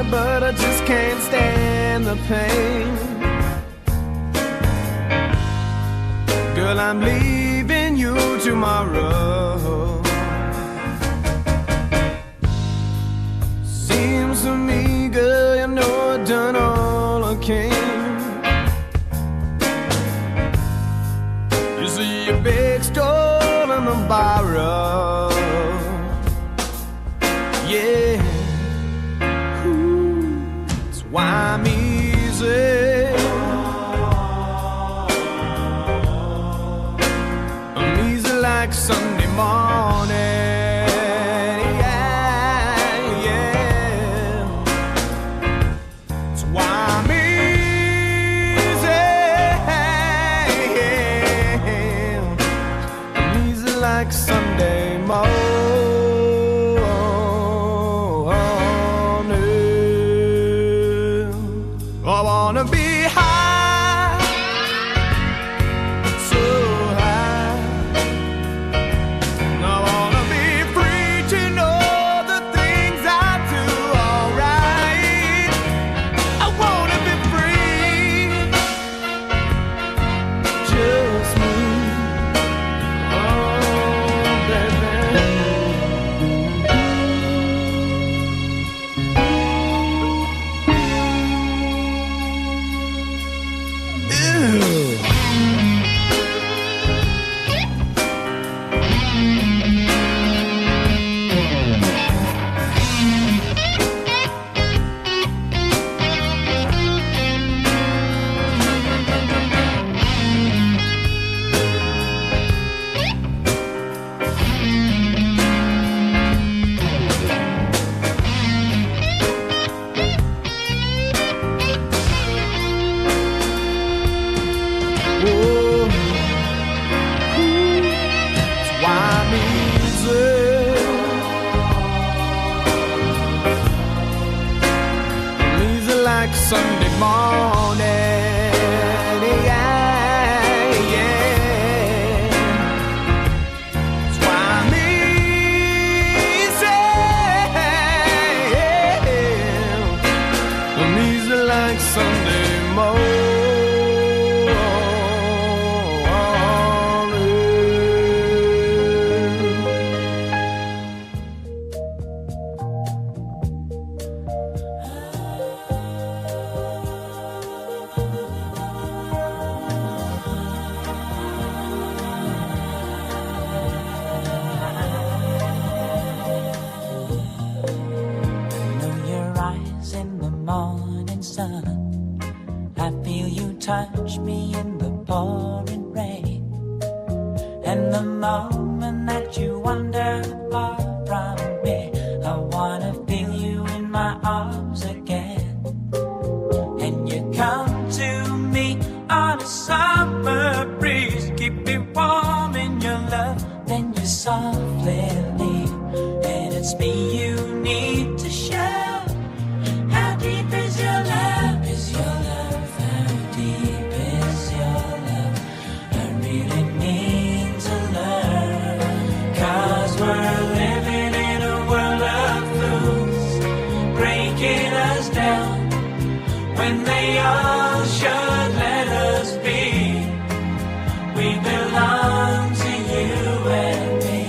but I just can't stand the pain. Girl, I'm leaving you tomorrow. Seems to me, girl, you know I've done all I can. You see your big stole and the borrow. Yeah, ooh, that's why I'm easy. I'm easy like Sunday morning. Yeah, yeah, that's why I'm easy. I'm easy like Sunday morning. I wanna be high, so high. I wanna be free to know the things I do alright. I wanna be free, just me. Oh, baby. Sunday morning, yeah, yeah. That's why I'm easy. I'm easy like Sunday morning. Touch me in the pouring rain, and the moment that you wander far from me, I wanna feel you in my arms again. And you come to me on a summer breeze, keep me warm in your love, then you softly leave, and it's me you need to show. How deep is your love? Is your love? Deep is your love? I really need to learn, 'cause we're living in a world of fools, breaking us down when they all should let us be. We belong to you and me.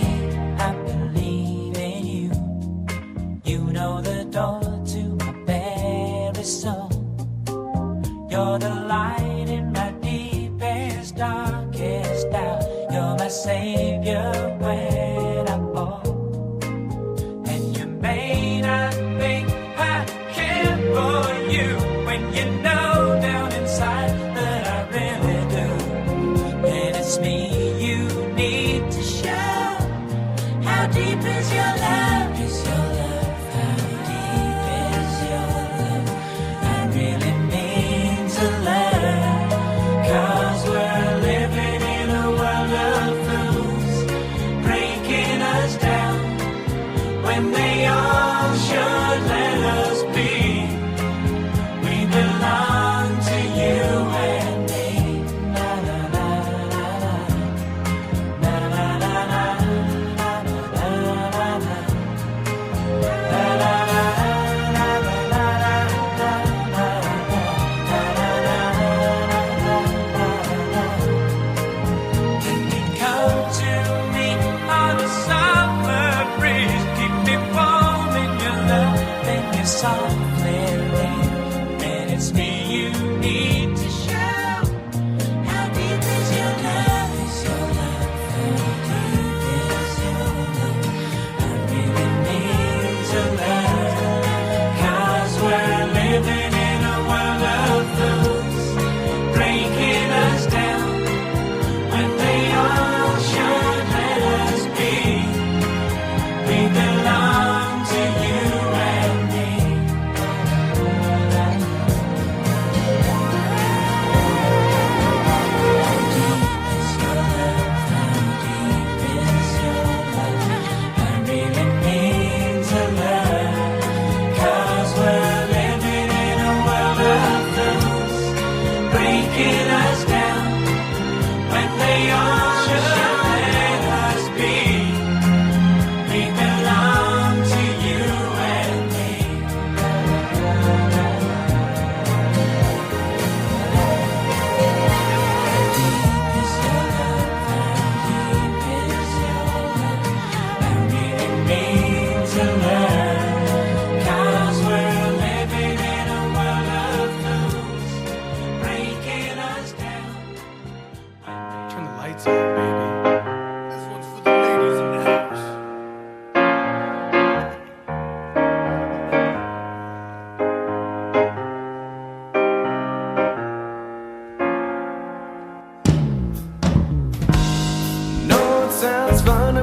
I believe in you. You know the door to my very soul. You're the light in my deepest, darkest doubt. You're my savior when I fall. And you may not think I care for you, when you know down inside that I really do. And it's me you need to show. How deep is your love? Is your love? How deep is your love? I really need to learn, 'cause we're living in a world of fools, breaking us down when they all should let us be. We belong to you and me. Na na na na na na na na na na na na.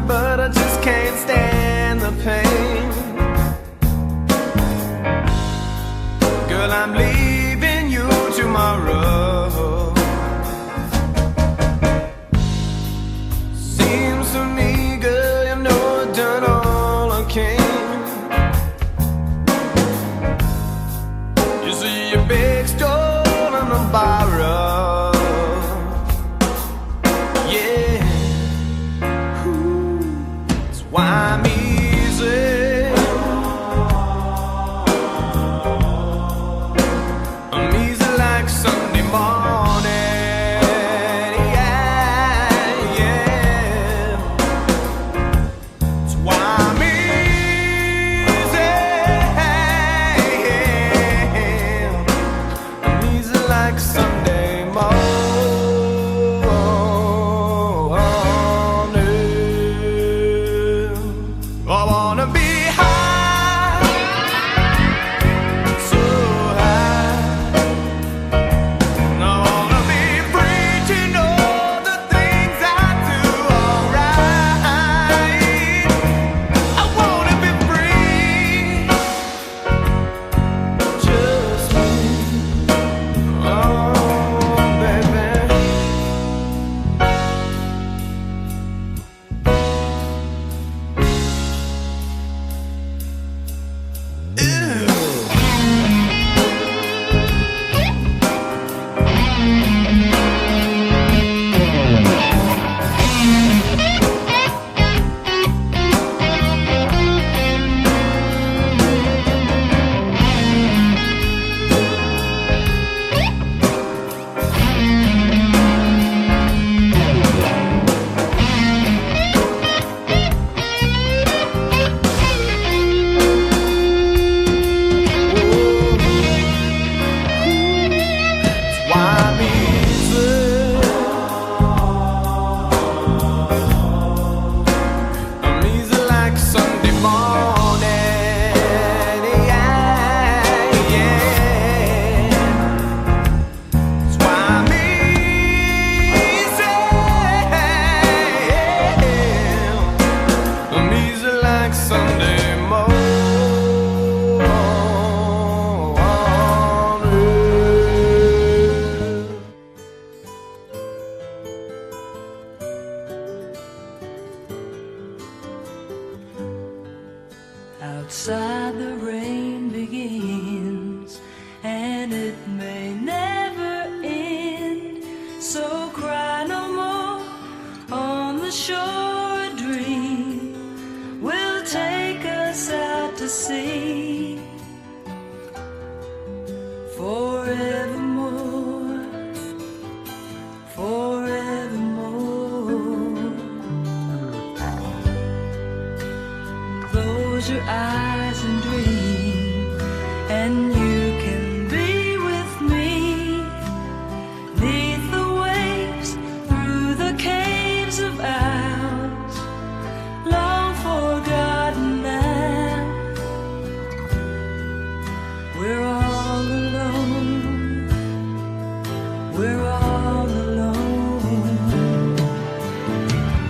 But I just can't stand the pain. Girl, I'm leaving you tomorrow. Seems to me, girl, you know I've done all I can. You see a big stone on the borrow. Yeah. Why I'm easy, I'm easy like Sunday morning. Yeah, yeah. That's why I'm easy, I'm easy like Sunday morning. I wanna be high, so high. I wanna be free to know the things I do alright. I wanna be free, just me, oh baby. Outside the rain begins, and it may never end. So cry no more on the shore. A dream will take us out to sea forevermore, forevermore. Close your eyes and dream, and you can be with me. Neath the waves, through the caves of ours, long forgotten now. We're all alone, we're all alone.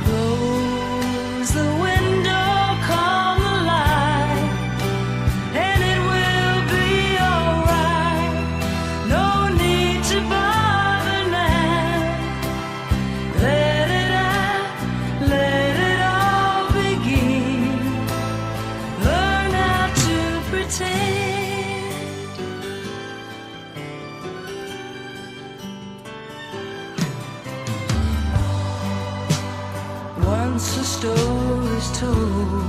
Close the window, calm the light, once a story's told,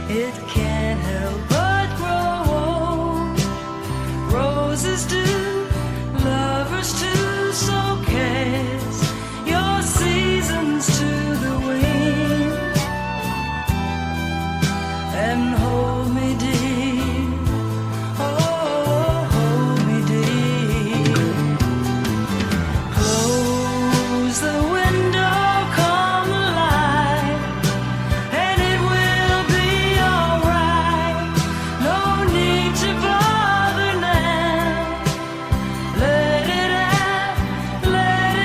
it can't help but grow old. Roses do, lovers too, so cast your seasons to the wind and hold me dear, oh, hold me dear. Close the window, come alive, and it will be alright. No need to bother now. Let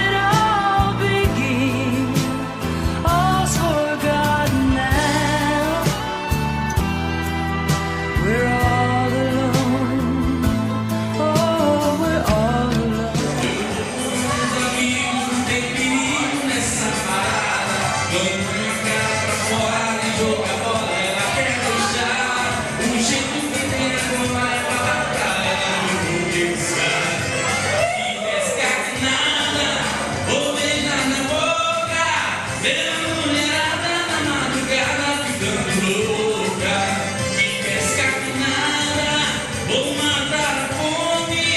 it all begin. All's forgotten now. We're all alone. Oh, we're all alone. Amigos, não tem perigo nessa parada. Vamos brincar pra fora e jogar bola. Ela quer deixar um jeito que tem agora vai pra praia. Eu vou pensar e pescar que nada. Vou beijar na boca. Ver a mulherada na madrugada ficando louca. E pescar que nada. Vou matar a fome.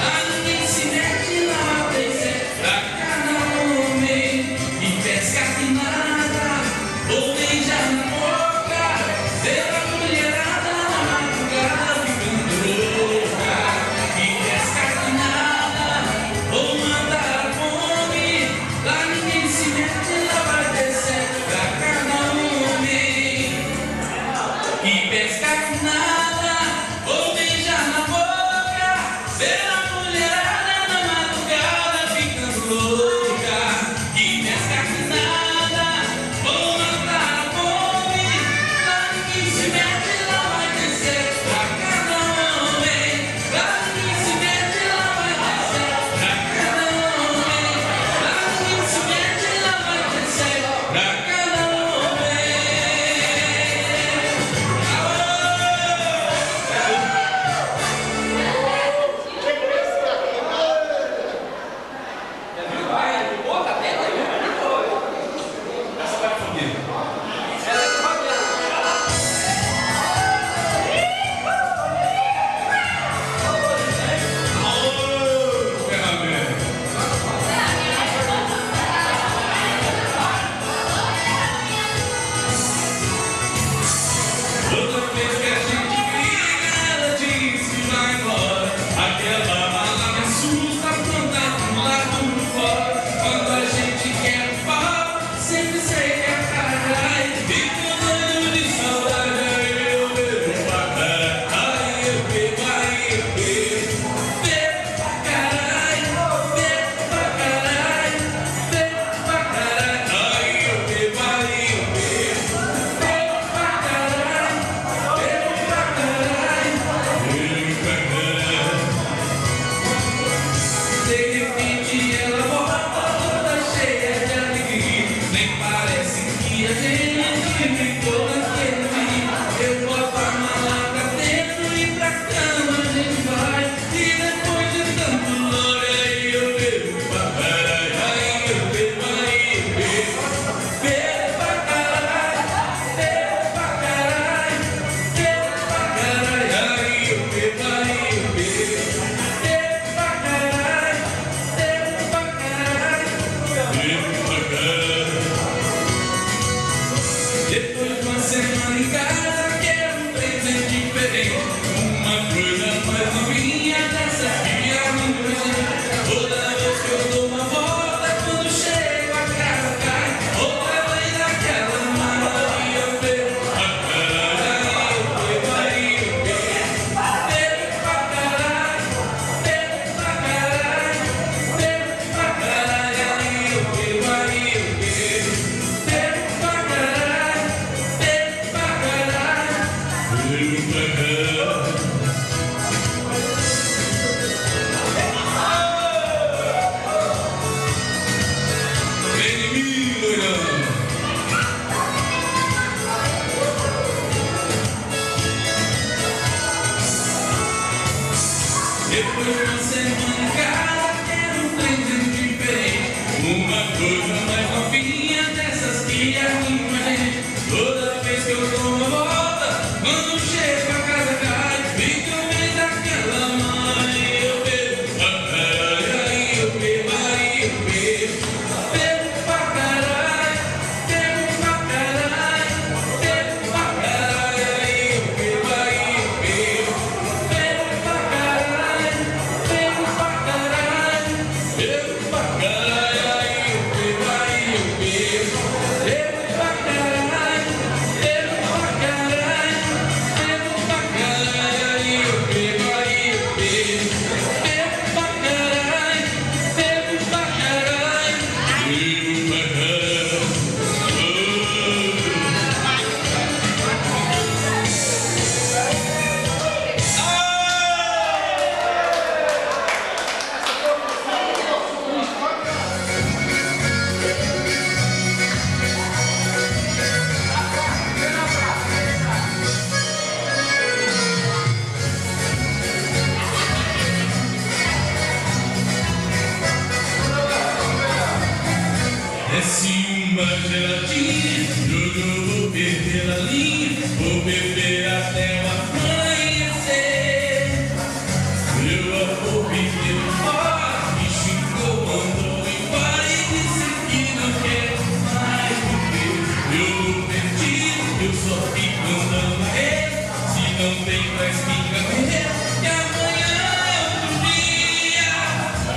Lá ninguém se mete, lá tem certo pra cada homem. E pescar que nada. Vou beijar na boca. Ver a mulherada na madrugada ficando louca. E pescar que nada. Vou matar a fome. Lá ninguém se mete, lá vai ter certo pra cada homem. E pescar que nada, vou beijar na boca, ver a mulherada na madrugada ficando louca. E pescar que nada, vou matar a fome. Lá ninguém se mete, lá vai descer pra cada homem. Lá ninguém se mete, lá vai descer pra cada homem. Lá ninguém se mete, lá vai descer pra cada homem. Toda vez que a gente briga, ela diz que vai embora. Aquela mala me assusta quando tá do lado de fora. Quando a gente quer pau, sempre sei que é caralho. Fico doido de saudade, aí eu bebo pra caralho. Aí eu bebo, aí eu bebo. Bebo pra caralho, bebo pra caralho. Bebo pra caralho, aí eu bebo, aí eu bebo. Bebo pra caralho, bebo pra caralho. Bebo pra caralho. De repente ela volta toda cheia de alegria. Nem parece que a gente ficou naquele dia. Eu boto a mala pra dentro e pra cama a gente vai. E depois de tanto lore, aí eu bebo pra caralho. Aí eu bebo, aí eu bebo. Bebo pra caralho, bebo pra caralho. Bebo pra caralho, aí eu bebo, aí eu bebo. Bebo pra caralho, bebo pra caralho. Bebo pra caralho. Depois de uma semana eu dou uma volta. Quando chego a casa cai, fica o mês daquela mãe. Eu bebo, aí eu bebo, aí eu bebo. Bebo pra caralho, bebo pra caralho, bebo pra caralho, aí eu bebo, aí eu bebo. Bebo pra caralho, bebo pra caralho, bebo pra caralho, aí eu bebo, aí eu bebo. Bebo pra caralho, bebo pra caralho, bebo pra caralho, aí eu bebo, aí eu bebo. Bebo pra caralho, bebo pra caralho, bebo pra desce uma geladinha, eu vou perder a linha, vou beber até o amanhecer. Eu vou beber fora, me xingou, mandou embora e disse que não quer mais viver. Eu vou perdido, eu só fico andando na rede, se não tem mais SIGA-ME, e amanhã é outro dia.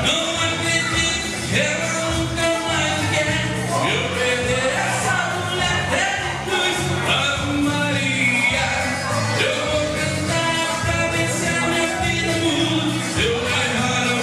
Não acredito que ela nunca mais quer eu perder essa mulher de luz, Ave Maria. Eu vou cantar pra ver se a minha vida muda. Eu errar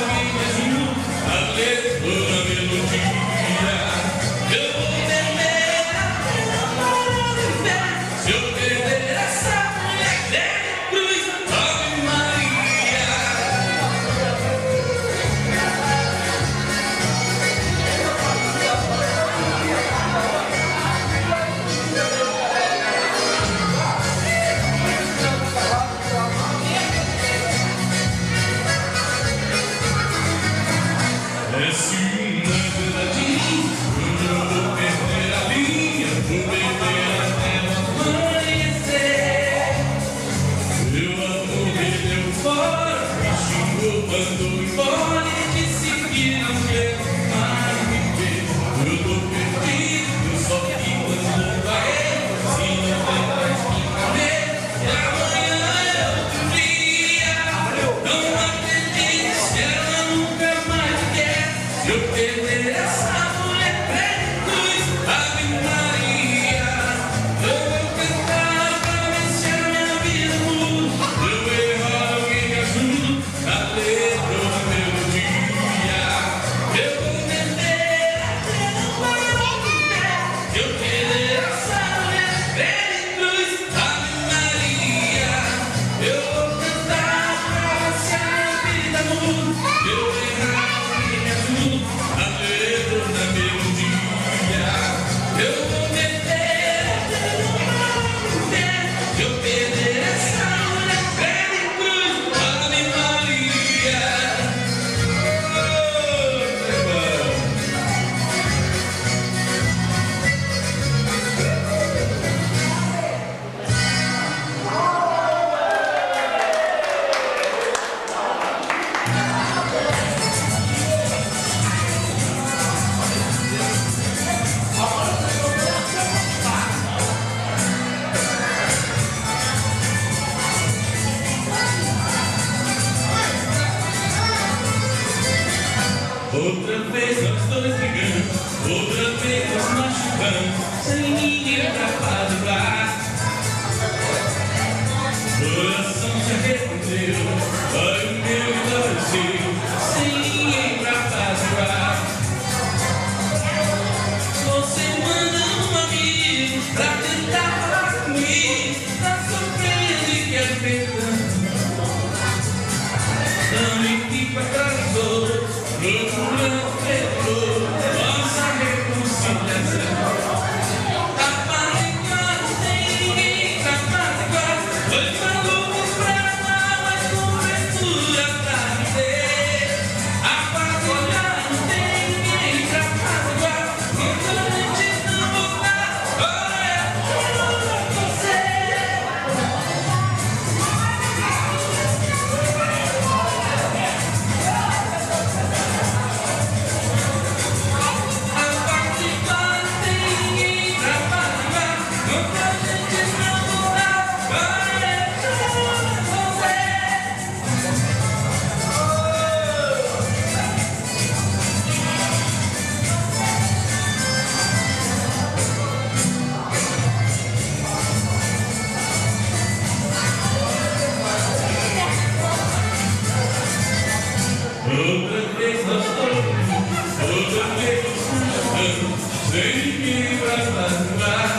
ninguém pra apaziguar.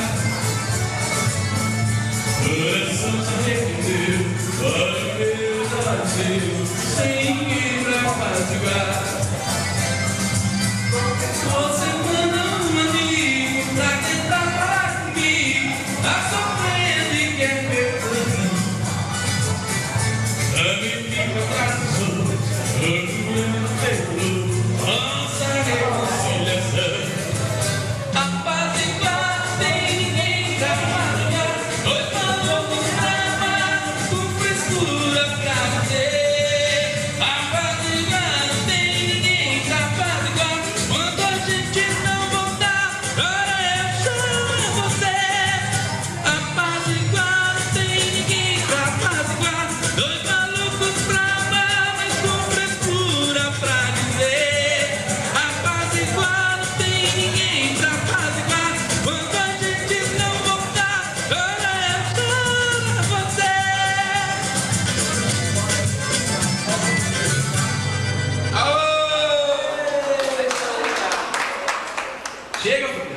Coração se arrependeu, olha meus olhos seus, sem ninguém pra apaziguar. Você manda um amigo pra tentar falar comigo, tá sofrendo e quer perdão. Amigo fica atrás dos outros, orgulho no peito, nossa reconciliação. Apaziguar tem ninguém pra apaziguar, dois malucos bravos com frescura pra dizer. Apaziguar não tem ninguém pra apaziguar, quando a gente não voltar, agora eu chamo você. Apaziguar não tem ninguém pra apaziguar, dois malucos bravos mas com frescura pra dizer. Apaziguar não tem ninguém pra apaziguar, quando a gente não voltar, agora eu chamo você. Aô! Chega, filho.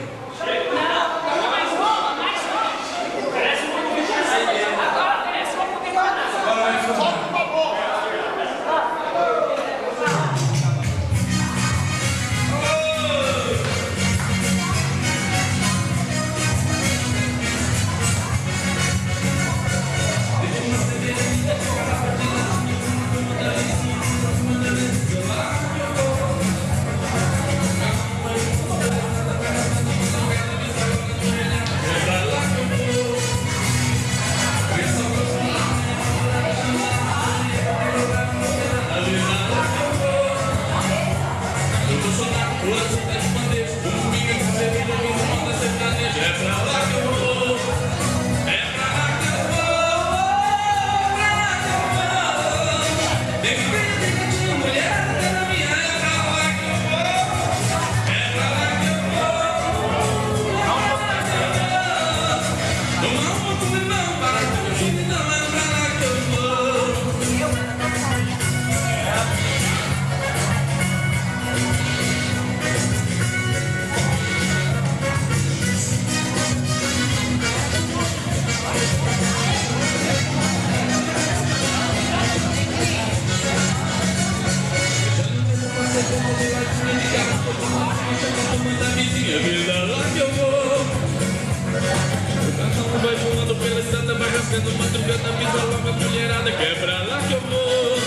Vai voando pela estrada, vai rasgando madrugada, vida logo a mulherada, que é pra lá que eu vou.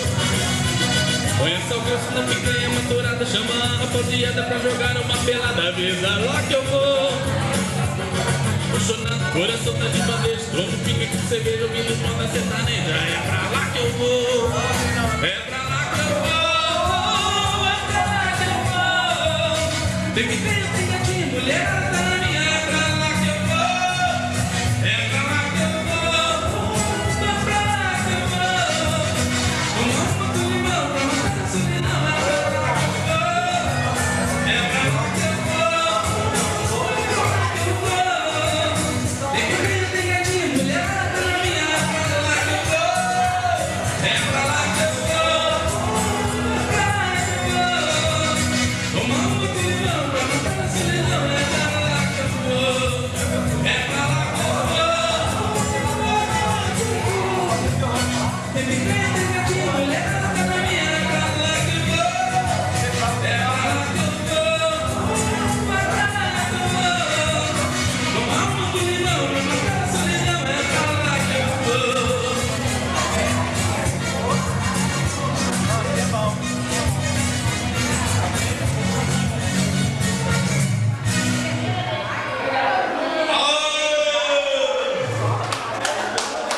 Põe essa alcança na picanha maturada, chama a rapaziada pra jogar uma pelada, vida lá que eu vou. Funcionando, coração tá de bandeja, trombo pica com cerveja, ouvindo os mãos da sertaneja, é pra lá que eu vou. É pra lá que eu vou, é pra lá que eu vou. Tem que ter de mulherada na minha, é pra lá que eu vou. É pra lá que eu vou, é pra lá que eu vou. Uma roupa do limão pra matar a solidão, é pra lá que eu vou. É pra lá que eu vou, é pra lá que eu vou. Tem que ter de mulherada na minha, é pra lá que eu vou. É pra lá que eu vou, é pra lá que eu vou. Uma roupa do limão pra matar a solidão, é pra lá que eu vou. É pra lá que eu vou. Tem que ter de mulherada na minha, é pra lá que eu vou. É pra lá que eu vou, é pra lá que eu vou. Uma alma do limão pra matar a solidão, é pra lá que eu vou.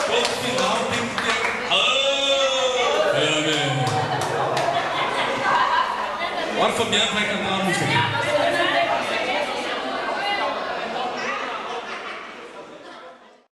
Todo final tem que ter. Amém. Agora o Fabiano vai cantar uma música aqui.